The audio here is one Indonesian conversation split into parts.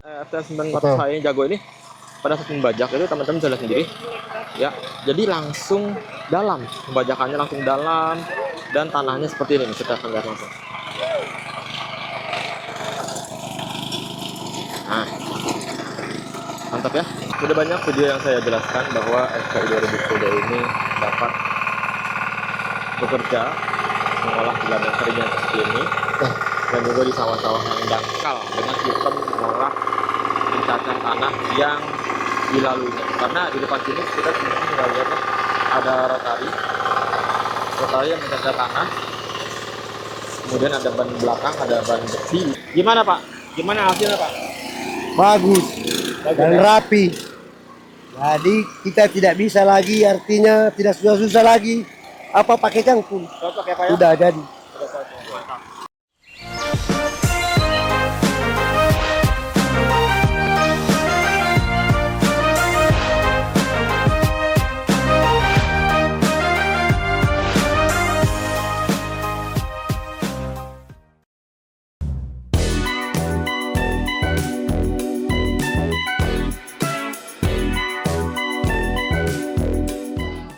FTL 900 H Jago ini pada saat membajak itu teman-teman bisa lihat sendiri ya. Jadi langsung dalam, pembajakannya langsung dalam dan tanahnya seperti ini. Kita akan lihat langsung. Nah, mantap ya. Sudah banyak video yang saya jelaskan bahwa FPI 2010 ini dapat bekerja mengolah di ladang kering yang seperti ini dan juga di sawah-sawah yang dangkal dengan sistem mengolah pencacah tanah yang dilaluinya. Karena di depan sini kita tinggal lihat ada rotari yang mencacah tanah, kemudian ada ban belakang, ada ban besi. Gimana Pak? Gimana hasilnya Pak? Bagus dan rapi. Jadi kita tidak bisa lagi, artinya tidak susah-susah lagi apa pakai cangkul. Cocok ya Pak ya? Sudah jadi. Sudah cocok. Mantap.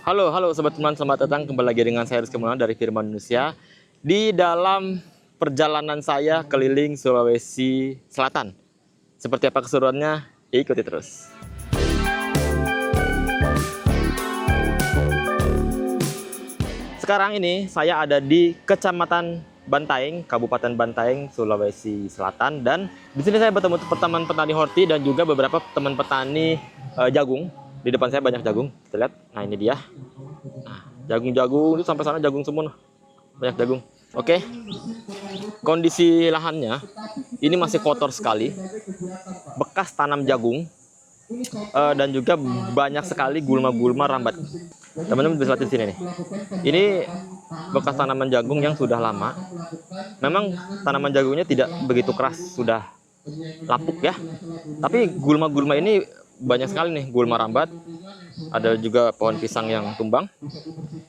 Halo sobat teman, selamat datang kembali lagi dengan saya Rizky Maulana dari Firman Indonesia di dalam perjalanan saya keliling Sulawesi Selatan. Seperti apa keseruannya? Ikuti terus. Sekarang ini saya ada di Kecamatan Bantaeng, Kabupaten Bantaeng, Sulawesi Selatan, dan di sini saya bertemu teman petani horti dan juga beberapa teman petani jagung. Di depan saya banyak jagung, kita lihat. Nah ini dia. Nah, jagung-jagung itu sampai sana jagung semua, banyak jagung. Oke, kondisi lahannya ini masih kotor sekali, bekas tanam jagung dan juga banyak sekali gulma-gulma rambat. Teman-teman bisa lihat di sini nih. Ini bekas tanaman jagung yang sudah lama. Memang tanaman jagungnya tidak begitu keras, sudah lapuk ya. Tapi gulma-gulma ini banyak sekali nih, gulma rambat. Ada juga pohon pisang yang tumbang.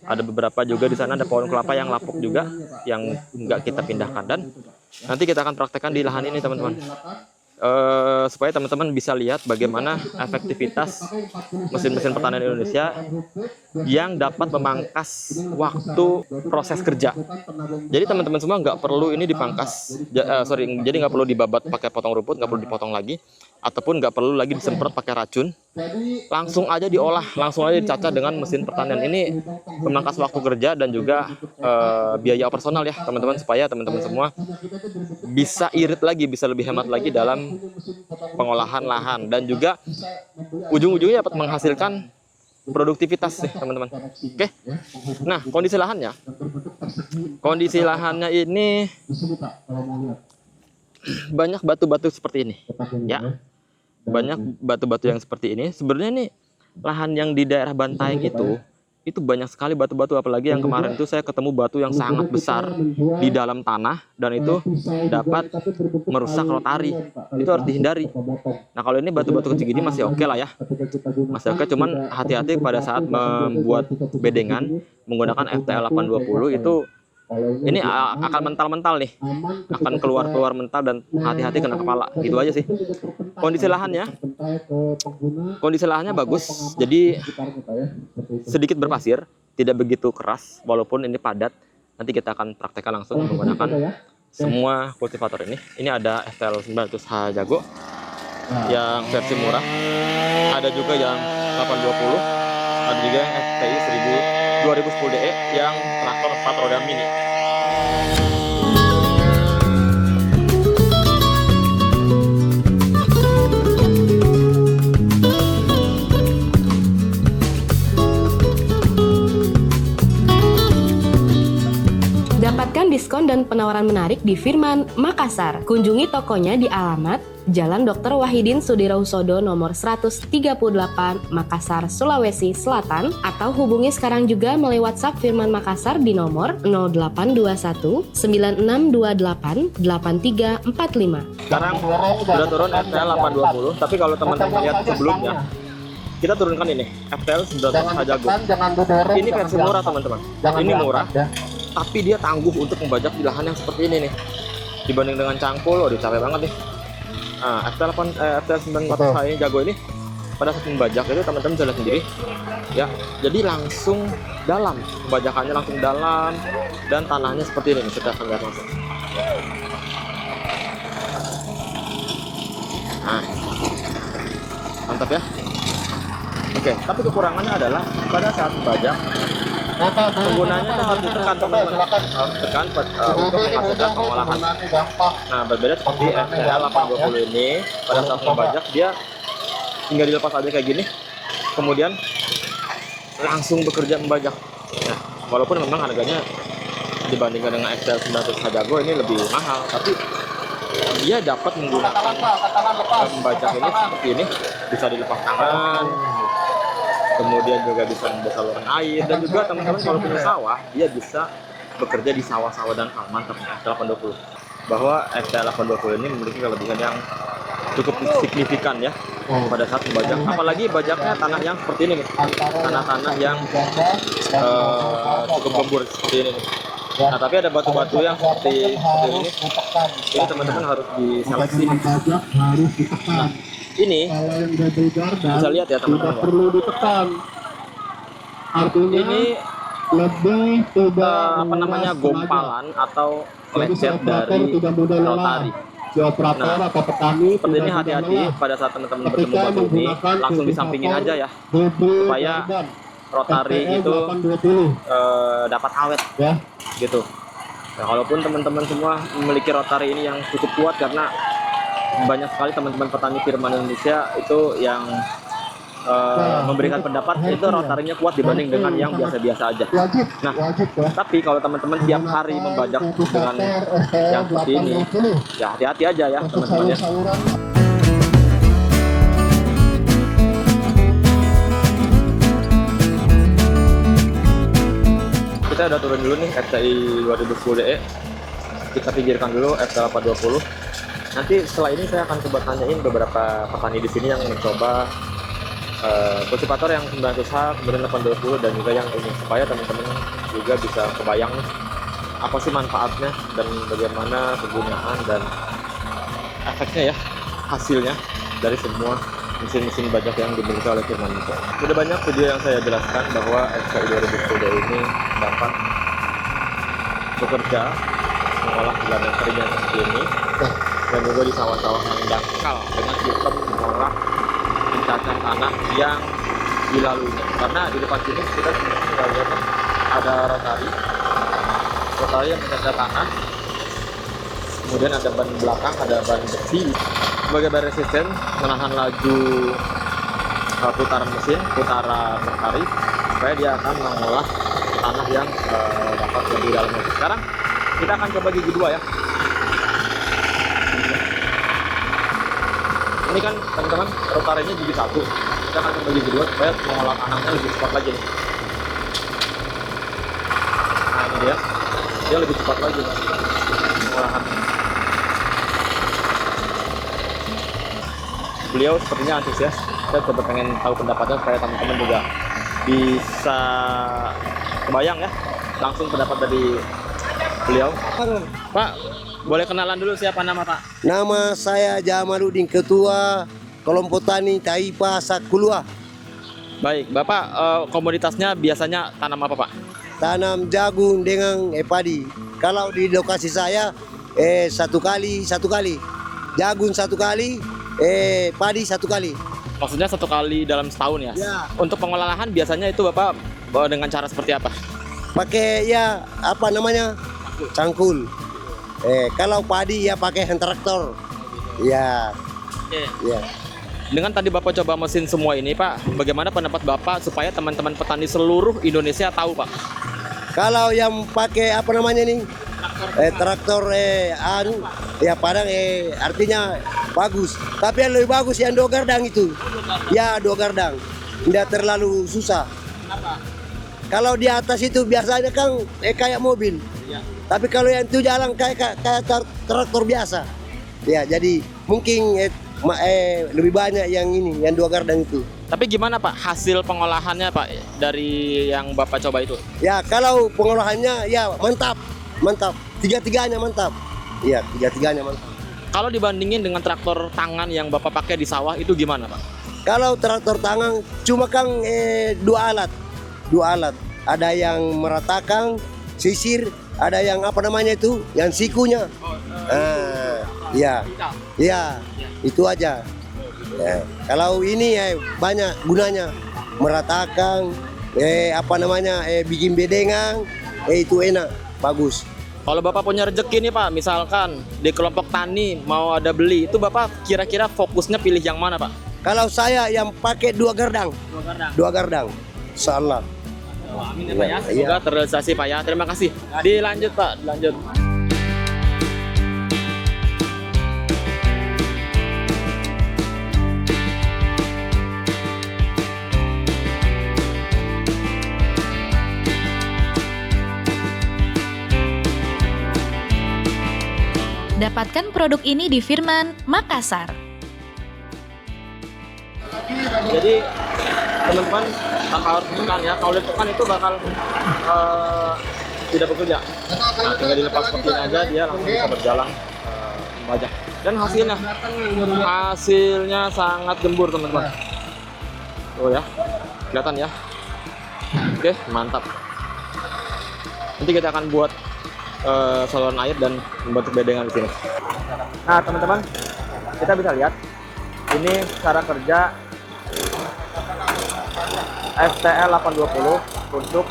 Ada beberapa juga di sana ada pohon kelapa yang lapuk juga yang nggak kita pindahkan, dan nanti kita akan praktekkan di lahan ini teman-teman. Supaya teman-teman bisa lihat bagaimana efektivitas mesin-mesin pertanian Indonesia yang dapat memangkas waktu proses kerja. Jadi teman-teman semua nggak perlu ini dipangkas, jadi nggak perlu dibabat pakai potong rumput, nggak perlu dipotong lagi, ataupun nggak perlu lagi disemprot pakai racun. Langsung aja diolah, langsung aja dicacah dengan mesin pertanian. Ini memangkas waktu kerja dan juga biaya operasional ya teman-teman, supaya teman-teman semua bisa irit lagi, bisa lebih hemat lagi dalam pengolahan lahan, dan juga ujung-ujungnya dapat menghasilkan produktivitas nih teman-teman. Oke, nah kondisi lahannya ini banyak batu-batu seperti ini ya, banyak batu-batu yang seperti ini. Sebenarnya nih lahan yang di daerah Bantaeng itu banyak sekali batu-batu, apalagi yang kemarin itu saya ketemu batu yang sangat besar di dalam tanah dan itu dapat merusak rotari. Itu harus dihindari. Nah kalau ini batu-batu kecil gini masih oke lah ya, masih oke, cuman hati-hati pada saat membuat bedengan menggunakan FTL 820 itu ini akan mental-mental nih, akan keluar-keluar mental dan hati-hati kena kepala, gitu aja sih. Kondisi lahannya bagus, jadi sedikit berpasir, tidak begitu keras, walaupun ini padat. Nanti kita akan praktekkan langsung menggunakan semua kultivator ini. Ini ada FTL 900H Jago yang versi murah, ada juga yang 820, ada juga yang FPI 2010 DE yang traktor 4 roda mini. Dapatkan diskon dan penawaran menarik di Firman Makassar. Kunjungi tokonya di alamat Jalan Dr. Wahidin Sudirohusodo nomor 138 Makassar, Sulawesi Selatan, atau hubungi sekarang juga melalui WhatsApp Firman Makassar di nomor 0821 9628 8345. Sekarang sudah turun FTL 820, tapi kalau teman-teman lihat sebelumnya kita turunkan ini FTL 900H Jago. Ini versi murah teman-teman. Ini murah, tapi dia tangguh untuk membajak di lahan yang seperti ini nih. Dibanding dengan cangkul, waduh capek banget nih. Nah, FT900H ini Jago ini pada saat membajak itu teman-teman bisa lihat sendiri ya. Jadi langsung dalam, pembajakannya langsung dalam dan tanahnya seperti ini. Kita akan lihat langsung. Nah, mantap ya. Oke, tapi kekurangannya adalah pada saat membajak penggunanya itu harus ditekan, teman-teman. Harus ditekan untuk menghasilkan pengolahan. Nah, berbeda seperti FTL 820 ini, pada saat membajak dia tinggal dilepas aja kayak gini, kemudian langsung bekerja membajak. Nah, walaupun memang harganya dibandingkan dengan XL 900H Jago ini lebih mahal, tapi dia dapat menggunakan membajak ini seperti ini, bisa dilepas tangan, kemudian juga bisa membuat saluran air, dan juga teman-teman kalau punya sawah, dia bisa bekerja di sawah-sawah dan mantap XL 820. Bahwa XL 820 ini memiliki kelebihan yang cukup signifikan ya pada saat membajak, apalagi bajaknya tanah yang seperti ini nih, tanah-tanah yang cukup gembur seperti ini nih. Nah, tapi ada batu-batu yang seperti ini teman-teman harus diseleksi. Nah, ini bisa lihat ya teman-teman ya. Perlu ditekan. Artinya Ini lebih apa namanya, gompalan atau lecet dari rotari. Operator atau petani Seperti ini, hati-hati pada saat teman-teman bertemu batu ini, langsung disampingin aja ya, supaya rotari itu dapat awet ya. gitu. Nah, walaupun teman-teman semua memiliki rotari ini yang cukup kuat, karena banyak sekali teman-teman petani firman Indonesia itu yang memberikan pendapat itu rotarinya kuat dibanding dengan yang biasa-biasa aja. Nah, tapi kalau teman-teman tiap hari membajak dengan yang seperti ini, ya hati-hati aja ya teman-teman ya. Kita udah turun dulu nih FCI 2010DE. Kita pinggirkan dulu FT 820. Nanti setelah ini saya akan coba tanyain beberapa petani di sini yang mencoba kultivator yang 900H, kemudian 820 dan juga yang ini, supaya teman-teman juga bisa kebayang nih apa sih manfaatnya dan bagaimana kegunaan dan efeknya ya, hasilnya dari semua mesin-mesin bajak yang dimiliki oleh Firman Indonesia. Sudah banyak video yang saya jelaskan bahwa FCI 2010 ini dapat bekerja mengolah gula dan kering yang seperti ini, dan juga di sawah-sawah yang dangkal dengan sistem mengolah pencacah tanah yang dilaluinya. Karena di depan sini kita bisa lihat ada rotari yang mencacah tanah, kemudian ada ban belakang, ada ban besi sebagai ban resisten menahan laju putaran mesin, putaran rotari, supaya dia akan mengolah tanah yang dapat lebih dalam lagi. Sekarang kita akan coba gigi dua ya. Ini kan teman-teman rotarinya gigi satu, kita akan coba gigi dua supaya mengolah tanahnya lebih cepat lagi nih. Nah ini dia lebih cepat lagi pengolahan. Beliau sepertinya antusias. Saya coba pengen tahu pendapatnya supaya teman-teman juga bisa kebayang ya langsung pendapat dari beliau. Pak, boleh kenalan dulu siapa nama Pak? Nama saya Jamaluddin, Ketua Kelompok Tani Taipa Sakulua. Baik, Bapak komoditasnya biasanya tanam apa Pak? Tanam jagung dengan padi. Kalau di lokasi saya satu kali, jagung satu kali, padi satu kali. Maksudnya satu kali dalam setahun ya? Ya. Untuk pengolahan biasanya itu Bapak dengan cara seperti apa? Pakai ya apa namanya, cangkul. Kalau padi ya pakai hand traktor. Ya. Ya. Dengan tadi Bapak coba mesin semua ini Pak, bagaimana pendapat Bapak supaya teman-teman petani seluruh Indonesia tahu Pak? Kalau yang pakai apa namanya nih, traktor ya padang artinya bagus. Tapi yang lebih bagus yang dua gardang itu. Ya dua gardang, tidak terlalu susah. Kenapa? Kalau di atas itu biasanya kan kayak mobil. Ya. Tapi kalau yang itu jalan kayak traktor biasa. Ya jadi mungkin lebih banyak yang ini, yang dua gardang itu. Tapi gimana Pak hasil pengolahannya Pak dari yang Bapak coba itu? Ya kalau pengolahannya ya mantap. Tiga-tiganya mantap. Iya, tiga-tiganya mantap. Kalau dibandingin dengan traktor tangan yang Bapak pakai di sawah itu gimana, Pak? Kalau traktor tangan cuma kan dua alat. Ada yang meratakan, sisir, ada yang apa namanya itu, yang sikunya. Ya, itu aja. Ya. Kalau ini banyak gunanya, meratakan, apa namanya, bikin bedengan, itu enak, bagus. Kalau Bapak punya rezeki nih Pak, misalkan di kelompok tani mau ada beli, itu Bapak kira-kira fokusnya pilih yang mana Pak? Kalau saya yang pakai dua gerdang, insyaallah. Amin ya Pak ya, semoga terrealisasi Pak ya. Terima kasih. Dilanjut Pak, dilanjut. Dapatkan produk ini di Firman, Makassar. Jadi teman-teman tanpa harus ditekan ya, kalau ditekan itu bakal tidak bekerja. Nah, tinggal dilepas seperti ini aja, dia langsung bisa berjalan membajak. Dan hasilnya sangat gembur teman-teman. Oh ya, kelihatan ya. Oke, mantap. Nanti kita akan buat saluran air dan membentuk bedengan di sini. Nah teman-teman, kita bisa lihat ini cara kerja STL 820 untuk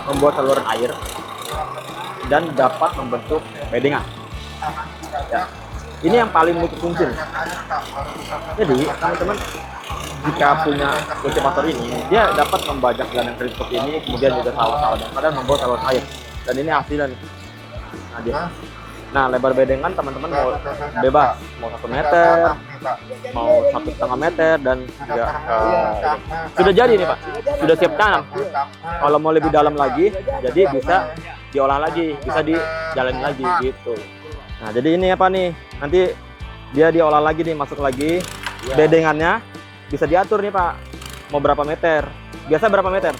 membuat saluran air dan dapat membentuk bedengan. Ya. Ini yang paling multifungsi. Jadi teman-teman jika punya kultivator ini, dia dapat membajak gelandang kering seperti ini, kemudian juga sawah-sawah dan membuat saluran air. Dan ini hasilnya nih. Nah, lebar bedengan teman-teman mau bebas, mau 1 meter, mau 1,5 meter, dan juga sudah jadi nih Pak, sudah siap tanam. Kalau mau lebih dalam lagi, jadi bisa diolah lagi, bisa dijalanin lagi gitu. Nah, jadi ini apa nih? Nanti dia diolah lagi nih, masuk lagi bedengannya, bisa diatur nih Pak, mau berapa meter? Biasa berapa meter?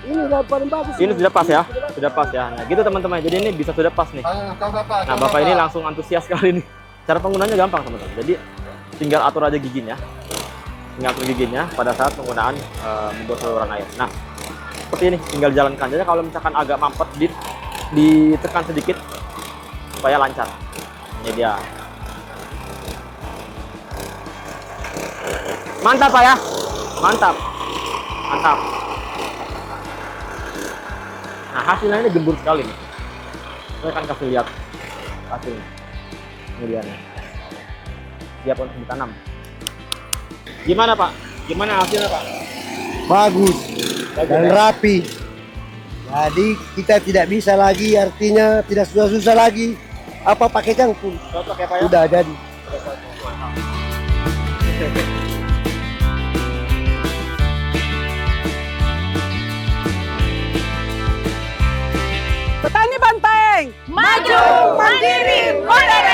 Ini paling bagus. Ini sudah pas ya, sudah pas ya. Nah gitu teman-teman, jadi ini bisa sudah pas nih. Nah Bapak ini langsung antusias sekali nih. Cara penggunaannya gampang teman-teman. Jadi tinggal atur aja giginya, pada saat penggunaan membuat saluran air. Nah seperti ini, tinggal jalankan aja. Kalau misalkan agak mampet, ditekan sedikit supaya lancar. Ini dia. Mantap Pak ya, mantap. Nah hasilnya ini gembur sekali nih. Saya akan kasih lihat hasilnya. Kemudian siap untuk ditanam. Gimana Pak? Gimana hasilnya Pak? Bagus dan rapi. Jadi kita tidak bisa lagi, artinya tidak susah-susah lagi. Apa pakai cangkul? Cocok ya Pak ya? Sudah jadi. Petani Bantaeng, Maju, mandiri, modern.